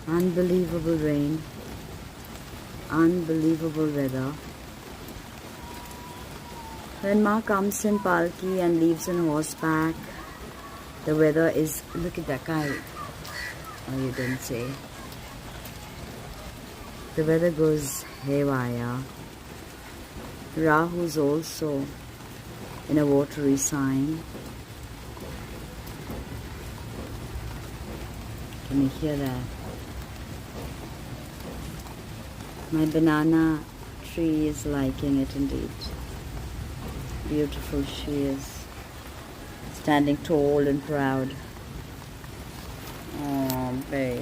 Unbelievable rain, unbelievable weather. When Ma comes in palki and leaves on horseback, the weather is, look at that guy. Oh, you didn't say. The weather goes haywire. Rahu's also in a watery sign. Can you hear that? My banana tree is liking it indeed. Beautiful she is. Standing tall and proud. Oh, babe.